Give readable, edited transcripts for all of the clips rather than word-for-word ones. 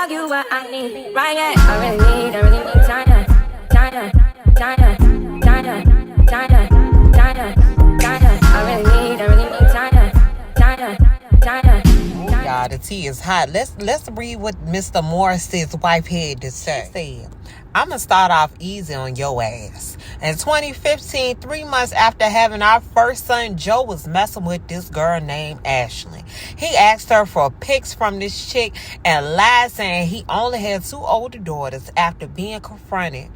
tell you what I need. Right, yeah. I really need China. I really need China. Y'all, the tea is hot. Let's read what Mr. Morrissey's wife had to say. She said, I'm going to start off easy on your ass. In 2015, 3 months after having our first son, Joe was messing with this girl named Ashley. He asked her for pics from this chick and lied saying he only had 2 older daughters. After being confronted,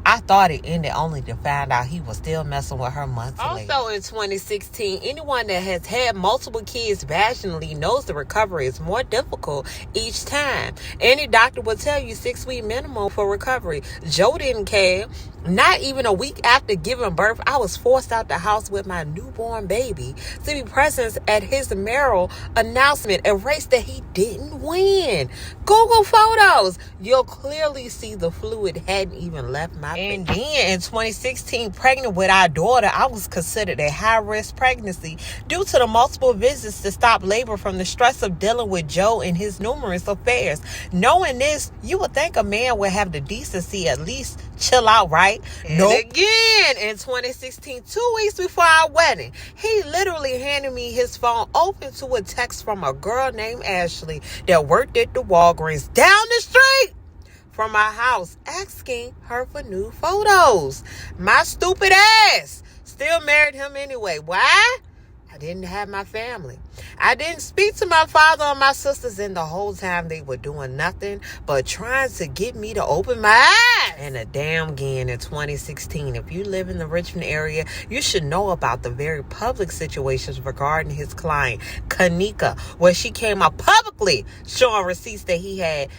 I thought it ended only to find out he was still messing with her months later. Also in 2016, anyone that has had multiple kids vaginally knows the recovery is more difficult each time. Any doctor will tell you 6-week minimum for recovery. Joe didn't care. Not even a week after giving birth, I was forced out the house with my newborn baby to be present at his mayoral announcement, a race that he didn't win. Google photos. You'll clearly see the fluid hadn't even left my face. And then in 2016, pregnant with our daughter, I was considered a high-risk pregnancy due to the multiple visits to stop labor from the stress of dealing with Joe and his numerous affairs. Knowing this, you would think a man would have the decency at least chill out, right? Nope. Again, in 2016, 2 weeks before our wedding, he literally handed me his phone open to a text from a girl named Ashley that worked at the Walgreens down the street from my house, asking her for new photos. My stupid ass still married him anyway. Why? I didn't have my family. I didn't speak to my father or my sisters, and the whole time they were doing nothing but trying to get me to open my eyes. And again in 2016, if you live in the Richmond area, you should know about the very public situations regarding his client, Kanika, where she came out publicly showing receipts that he had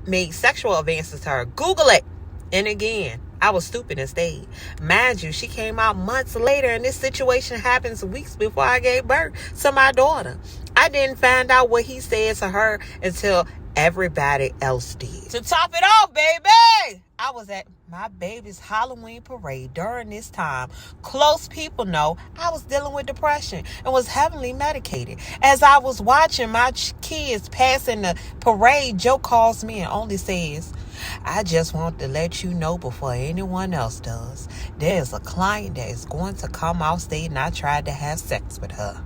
made sexual advances to her. Google it. And again, I was stupid and stayed. Mind you, she came out months later, and this situation happens weeks before I gave birth to my daughter. I didn't find out what he said to her until everybody else did. To top it off, baby, I was at my baby's Halloween parade during this time. Close people know I was dealing with depression and was heavily medicated. As I was watching my kids passing the parade, Joe calls me and only says, I just want to let you know before anyone else does, there is a client that is going to come off stage and I tried to have sex with her.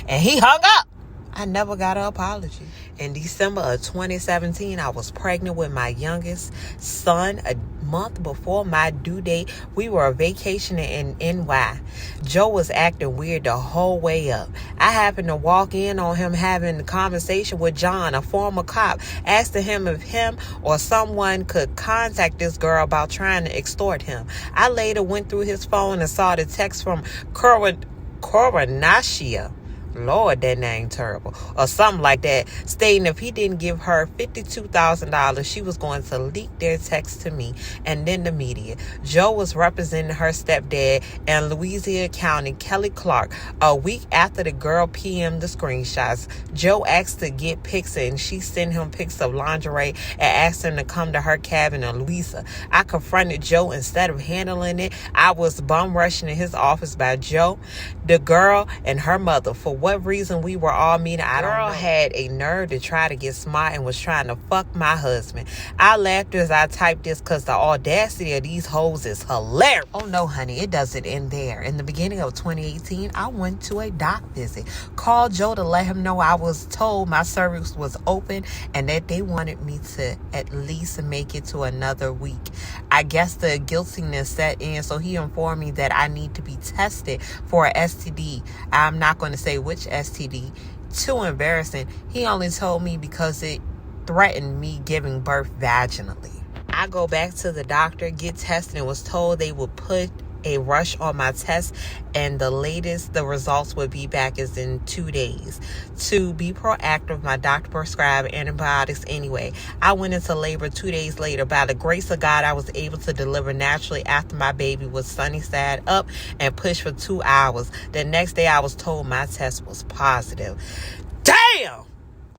And he hung up. I never got an apology. In December of 2017, I was pregnant with my youngest son. A month before my due date, we were vacationing in NY. Joe was acting weird the whole way up. I happened to walk in on him having a conversation with John, a former cop, asking him if him or someone could contact this girl about trying to extort him. I later went through his phone and saw the text from Coronaccia. Lord, that name terrible. Or something like that, stating if he didn't give her $52,000, she was going to leak their text to me and then the media. Joe was representing her stepdad in Louisiana County, Kelly Clark. A week after the girl PM'd the screenshots, Joe asked to get pics and she sent him pics of lingerie and asked him to come to her cabin in Louisa. I confronted Joe. Instead of handling it, I was bum rushing in his office by Joe, the girl, and her mother. For what reason we were all meeting, I don't know. Girl had a nerve to try to get smart and was trying to fuck my husband. I laughed as I typed this because the audacity of these hoes is hilarious. Oh no, honey, it doesn't end there. In the beginning of 2018, I went to a doc visit. Called Joe to let him know I was told my cervix was open and that they wanted me to at least make it to another week. I guess the guiltiness set in, so he informed me that I need to be tested for an STD. I'm not going to say which STD. Too embarrassing. He only told me because it threatened me giving birth vaginally. I go back to the doctor, get tested, and was told they would put a rush on my test, and the latest the results would be back is in 2 days. To be proactive, my doctor prescribed antibiotics anyway. I went into labor 2 days later. By the grace of God, I was able to deliver naturally after my baby was sunny side up and pushed for 2 hours. The next day I was told my test was positive. Damn!